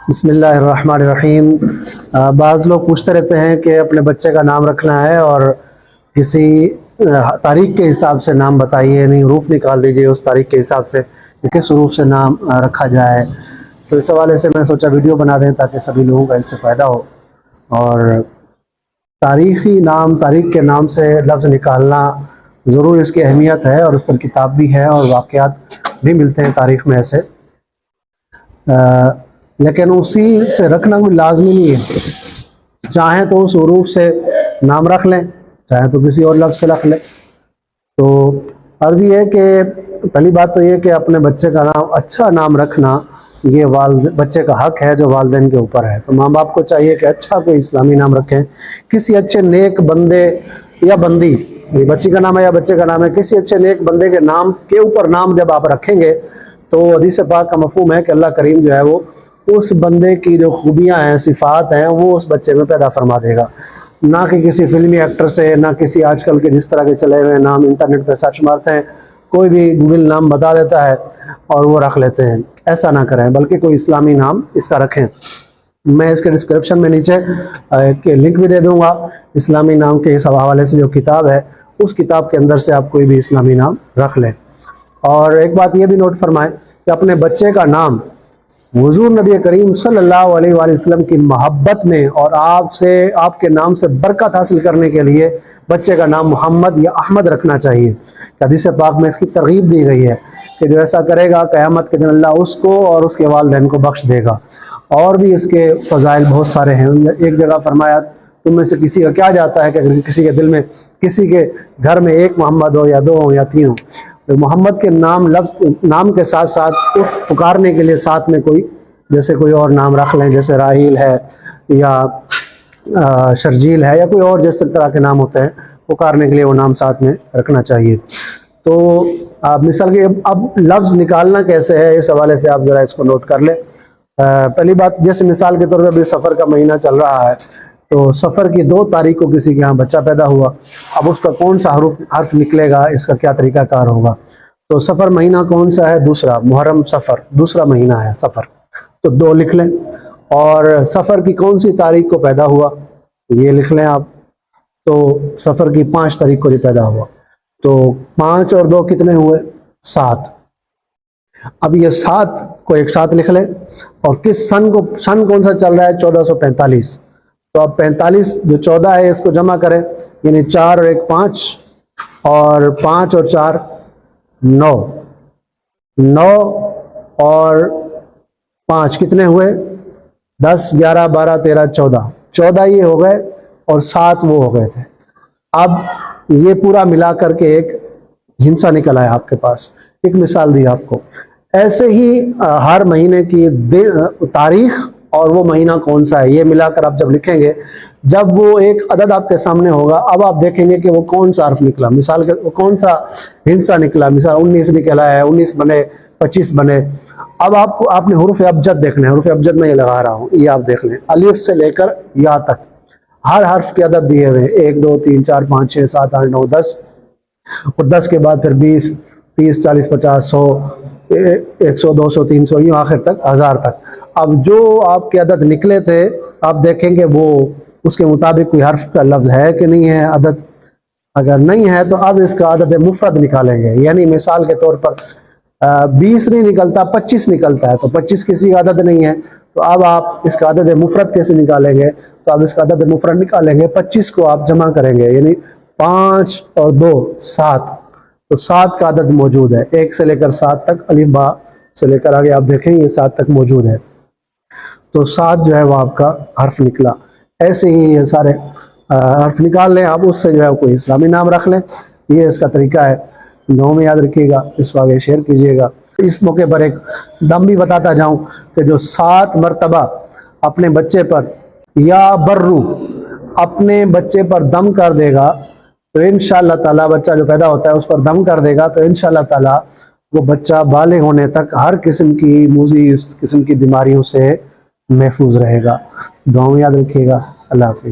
بسم اللہ الرحمن الرحیم۔ بعض لوگ پوچھتے رہتے ہیں کہ اپنے بچے کا نام رکھنا ہے اور کسی تاریخ کے حساب سے نام بتائیے، یعنی حروف نکال دیجئے اس تاریخ کے حساب سے کہ کس حروف سے نام رکھا جائے۔ تو اس حوالے سے میں سوچا ویڈیو بنا دیں تاکہ سبھی لوگوں کا اس سے فائدہ ہو۔ اور تاریخی نام، تاریخ کے نام سے لفظ نکالنا ضرور اس کی اہمیت ہے، اور اس پر کتاب بھی ہے اور واقعات بھی ملتے ہیں تاریخ میں ایسے، لیکن اسی سے رکھنا کوئی لازمی نہیں ہے۔ چاہیں تو اس حروف سے نام رکھ لیں، چاہیں تو کسی اور لفظ سے رکھ لیں۔ تو عرض یہ ہے کہ پہلی بات تو یہ کہ اپنے بچے کا نام، اچھا نام رکھنا یہ بچے کا حق ہے جو والدین کے اوپر ہے۔ تو ماں باپ کو چاہیے کہ اچھا کوئی اسلامی نام رکھیں، کسی اچھے نیک بندے یا بندی، بچی کا نام ہے یا بچے کا نام ہے، کسی اچھے نیک بندے کے نام کے اوپر نام جب آپ رکھیں گے تو حدیث پاک کا مفہوم ہے کہ اللہ کریم جو ہے وہ اس بندے کی جو خوبیاں ہیں، صفات ہیں، وہ اس بچے میں پیدا فرما دے گا، نہ کہ کسی فلمی ایکٹر سے، نہ کسی آج کل کے جس طرح کے چلے ہوئے نام انٹرنیٹ پہ سرچ مارتے ہیں، کوئی بھی گوگل نام بتا دیتا ہے اور وہ رکھ لیتے ہیں۔ ایسا نہ کریں، بلکہ کوئی اسلامی نام اس کا رکھیں۔ میں اس کے ڈسکرپشن میں نیچے لنک بھی دے دوں گا اسلامی نام کے اس حوالے سے، جو کتاب ہے اس کتاب کے اندر سے آپ کوئی بھی اسلامی نام رکھ لیں۔ اور ایک بات یہ بھی نوٹ فرمائیں کہ اپنے بچے کا نام حضور نبی کریم صلی اللہ علیہ وآلہ وسلم کی محبت میں اور آپ کے نام سے برکت حاصل کرنے کے لیے بچے کا نام محمد یا احمد رکھنا چاہیے۔ حدیث پاک میں اس کی ترغیب دی گئی ہے کہ جو ایسا کرے گا قیامت کے دن اللہ اس کو اور اس کے والدین کو بخش دے گا۔ اور بھی اس کے فضائل بہت سارے ہیں۔ ایک جگہ فرمایا تم میں سے کسی کا کیا جاتا ہے کہ اگر کسی کے دل میں، کسی کے گھر میں ایک محمد ہو یا دو ہو یا تین ہو، محمد کے نام کے ساتھ ساتھ اس پکارنے کے لیے ساتھ میں کوئی جیسے کوئی اور نام رکھ لیں، جیسے راحیل ہے یا شرجیل ہے یا کوئی اور جس طرح کے نام ہوتے ہیں، پکارنے کے لیے وہ نام ساتھ میں رکھنا چاہیے۔ تو مثال کے اب لفظ نکالنا کیسے ہے، اس حوالے سے آپ ذرا اس کو نوٹ کر لیں۔ پہلی بات، جیسے مثال کے طور پہ ابھی سفر کا مہینہ چل رہا ہے، تو سفر کی 2 تاریخ کو کسی کے ہاں بچہ پیدا ہوا، اب اس کا کون سا حرف نکلے گا، اس کا کیا طریقہ کار ہوگا۔ تو سفر مہینہ کون سا ہے؟ دوسرا، محرم سفر دوسرا مہینہ ہے سفر، تو 2 لکھ لیں۔ اور سفر کی کون سی تاریخ کو پیدا ہوا یہ لکھ لیں آپ، تو سفر کی 5 تاریخ کو جو پیدا ہوا، تو 5 اور 2 کتنے ہوئے؟ 7۔ اب یہ 7 کو ایک ساتھ لکھ لیں، اور کس سن کون سا چل رہا ہے؟ 1445۔ تو اب 45 جو 14 ہے اس کو جمع کریں، یعنی 4 اور 1 5، اور 5 اور 4 9، 9 اور 5 کتنے ہوئے؟ 10 11 12 13 14، 14 یہ ہو گئے اور 7 وہ ہو گئے تھے۔ اب یہ پورا ملا کر کے ایک ہندسہ نکل آیا آپ کے پاس، ایک مثال دی آپ کو۔ ایسے ہی ہر مہینے کی تاریخ اور وہ مہینہ کون سا ہے یہ ملا کر آپ جب لکھیں گے، جب وہ ایک عدد آپ کے سامنے ہوگا، اب آپ دیکھیں گے کہ وہ کون سا حرف نکلا، مثال کے وہ کون سا ہندسہ نکلا، مثال 19 نکلا ہے، 19 بنے، 25 بنے۔ اب آپ نے حروف ابجد دیکھنا ہے، حروف ابجد میں یہ لگا رہا ہوں، یہ آپ دیکھ لیں، الف سے لے کر یا تک ہر حرف کے عدد دیے ہوئے، 1 2 3 4 5 6 7 8 9 10، اور 10 کے بعد پھر 20 30 40 50 100 100 200 300 یوں آخر تک 1000 تک۔ اب جو آپ کے عدد نکلے تھے آپ دیکھیں گے وہ اس کے مطابق کوئی حرف کا لفظ ہے کہ نہیں ہے عدد، اگر نہیں ہے تو اب اس کا عدد مفرد نکالیں گے، یعنی مثال کے طور پر 20 نہیں نکلتا، 25 نکلتا ہے، تو 25 کسی کا عدد نہیں ہے، تو اب آپ اس کا عدد مفرد کیسے نکالیں گے؟ تو اب اس کا عدد مفرد نکالیں گے، 25 کو آپ جمع کریں گے، یعنی 5 اور 2 7، تو 7 کا عدد موجود ہے، 1 سے لے کر 7 تک، الف با سے لے کر آگے آپ دیکھیں یہ 7 تک موجود ہے، تو 7 جو ہے وہ آپ کا حرف نکلا۔ ایسے ہی یہ سارے حرف نکال لیں آپ، اس سے جو ہے کوئی اسلامی نام رکھ لیں، یہ اس کا طریقہ ہے۔ دعاؤں میں یاد رکھیے گا، اس کو آگے شیئر کیجیے گا۔ اس موقع پر ایک دم بھی بتاتا جاؤں کہ جو 7 مرتبہ اپنے بچے پر یا برو اپنے بچے پر دم کر دے گا تو انشاءاللہ تعالیٰ بچہ جو پیدا ہوتا ہے اس پر دم کر دے گا تو انشاءاللہ تعالیٰ وہ بچہ بالغ ہونے تک ہر قسم کی موذی قسم کی بیماریوں سے محفوظ رہے گا۔ دعاؤں میں یاد رکھیے گا۔ اللہ حافظ۔